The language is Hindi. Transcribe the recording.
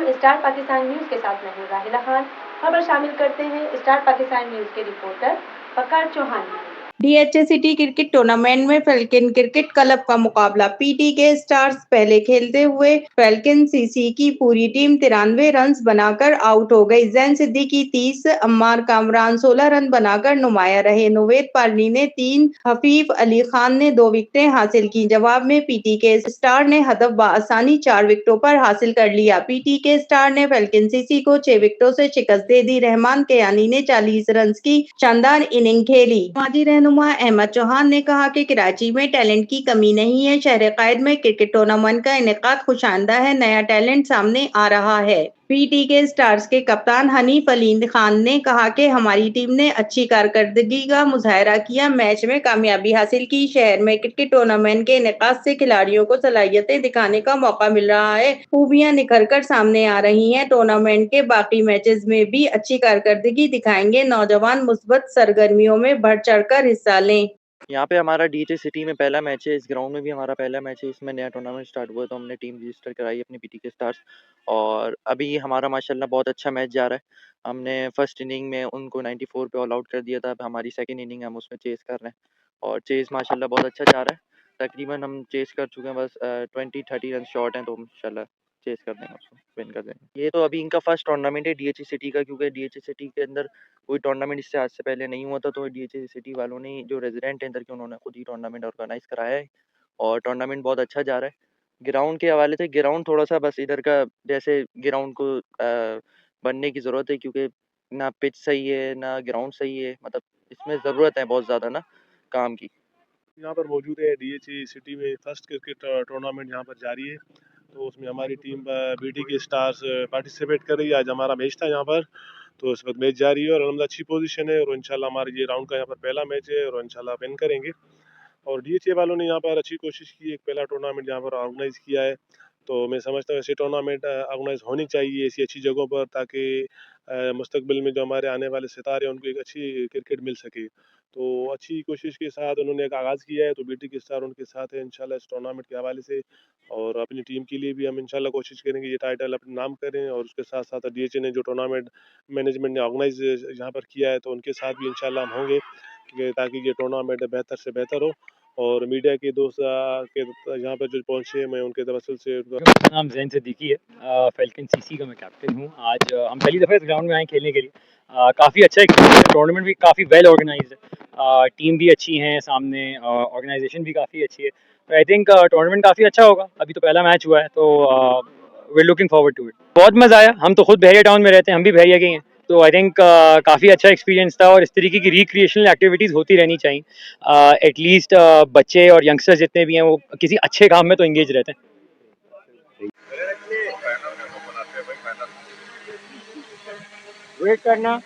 स्टार पाकिस्तान न्यूज के साथ मैं हूं राहिला खान। खबर शामिल करते हैं स्टार पाकिस्तान न्यूज के reporter Waqar Chauhan. DHA city cricket tournament में फैल्कन क्रिकेट क्लब का मुकाबला। पीटी के स्टार्स पहले खेलते हुए फैल्कन सीसी की पूरी टीम 93 रन बनाकर आउट हो गई। जैन सिद्दीकी 30, अम्मार कामरान 16 रन बनाकर नुमाया रहे। नवेद पार्ली ने 3, हफीफ अली खान ने 2 विकेटें हासिल की। जवाब में पीटी के स्टार ने हदफ बआसानी 4 विकेटों पर हासिल कर लिया। पीटी के स्टार ने फैल्कन सीसी को 6 विकेटों से शिकस्त दे दी। रहमान केयानी ने 40 रन की शानदार इनिंग खेली। समाजी रहनुमा अहमद चौहान ने कहा कि कराची में टैलेंट की कमी नहीं है। शहर कायद में क्रिकेट टूर्नामेंट का इनेकाद खुशाइंदा है। नया टैलेंट सामने आ रहा है। पीटी के स्टार्स के कप्तान हनीफ अली खान ने कहा कि हमारी टीम ने अच्छी कारकर्दगी का मुजाहरा किया, मैच में कामयाबी हासिल की। शहर में क्रिकेट टूर्नामेंट के इनेकाद से खिलाड़ियों को सलाहियतें दिखाने का मौका मिल रहा है। खूबियां निखर कर सामने आ रही हैं। टूर्नामेंट के बाकी मैचेस में भी अच्छी कारकर्दगी दिखाएंगे। नौजवान मुस्बत सरगर्मियों में बढ़ चढ़कर हिस्सा लें। यहाँ पे हमारा डीएचए सिटी में पहला मैच है। इस ग्राउंड में भी हमारा पहला मैच है। इसमें नया टूर्नामेंट स्टार्ट हुआ तो हमने टीम रजिस्टर कराई अपनी पीटी के स्टार्स, और अभी हमारा माशाल्लाह बहुत अच्छा मैच जा रहा है। हमने फर्स्ट इनिंग में उनको 94 पे ऑल आउट कर दिया था। अब हमारी सेकंड इनिंग हम उसमें चेस कर रहे हैं और चेस माशाल्लाह बहुत अच्छा जा रहा है। तकरीबन हम चेस कर चुके हैं, बस 20-30 रन शॉर्ट हैं, तो इंशाल्लाह चेस कर देंगे, उसको विन कर देंगे। ये तो अभी इनका फर्स्ट टूर्नामेंट है डीएचए सिटी का, क्योंकि डीएचए सिटी के अंदर कोई टूर्नामेंट इससे आज से पहले नहीं हुआ था। तो डीएचए सिटी वालों ने, जो रेजिडेंट हैं इधर के, उन्होंने खुद ही टूर्नामेंट ऑर्गेनाइज कराया है और टूर्नामेंट बहुत अच्छा जा रहा है। ग्राउंड के हवाले से, ग्राउंड थोड़ा सा बस इधर का, जैसे ग्राउंड को बनने की ज़रूरत है, क्योंकि ना पिच सही है ना ग्राउंड सही है। मतलब इसमें ज़रूरत है बहुत ज़्यादा ना काम की। यहाँ पर मौजूद है डीएचए सिटी में फर्स्ट क्रिकेट टूर्नामेंट यहाँ पर जारी है, तो उसमें हमारी टीम बीटी के स्टार्स पार्टिसिपेट कर रही है। आज हमारा मैच था यहाँ पर, तो इस वक्त मैच जारी है और अलहमद अच्छी पोजीशन है और इंशाल्लाह हमारे ये राउंड का यहाँ पर पहला मैच है और इंशाल्लाह विन करेंगे। और डीएचए वालों ने यहाँ पर अच्छी कोशिश की, एक पहला टूर्नामेंट यहाँ पर ऑर्गेनाइज किया है, तो मैं समझता हूँ ऐसे टूर्नामेंट ऑर्गेनाइज होनी चाहिए ऐसी अच्छी जगहों पर, ताकि मुस्तकबिल में जो हमारे आने वाले सितारे हैं उनको एक अच्छी क्रिकेट मिल सके। तो अच्छी कोशिश के साथ उन्होंने एक आगाज़ किया है, तो बीटी के स्टार उनके साथ है इंशाल्लाह इस टूर्नामेंट के हवाले से। और अपनी टीम के लिए भी हम इंशाल्लाह कोशिश करेंगे ये टाइटल अपने नाम करें, और उसके साथ साथ डीएचए ने जो टूर्नामेंट मैनेजमेंट ने ऑर्गेनाइज यहाँ पर किया है, तो उनके साथ भी इंशाल्लाह हम होंगे, ताकि ये टूर्नामेंट बेहतर से बेहतर हो। और मीडिया के दोस्त के यहाँ पर जो पहुँचे, मैं उनके तवस्सुल से मेरा नाम जैन सिद्दीकी है। फैल्कन सीसी का मैं कैप्टन हूँ। आज हम पहली दफ़ा इस ग्राउंड में आए खेलने के लिए। काफ़ी अच्छा एक्सपीरियंस है। टूर्नामेंट भी काफ़ी वेल ऑर्गेनाइज्ड है। टीम भी अच्छी है सामने, ऑर्गेनाइजेशन भी काफ़ी अच्छी है। तो आई थिंक टूर्नामेंट काफ़ी अच्छा होगा। अभी तो पहला मैच हुआ है, तो we are looking forward to it. बहुत मज़ा आया। हम तो खुद बहरिया टाउन में रहते हैं, हम भी बहरिया के हैं, तो आई थिंक काफ़ी अच्छा एक्सपीरियंस था। और इस तरीके की रिक्रिएशनल एक्टिविटीज़ होती रहनी चाहिए। एटलीस्ट बच्चे और यंगस्टर्स जितने भी हैं वो किसी अच्छे काम में तो इंगेज रहते हैं। वेट करना।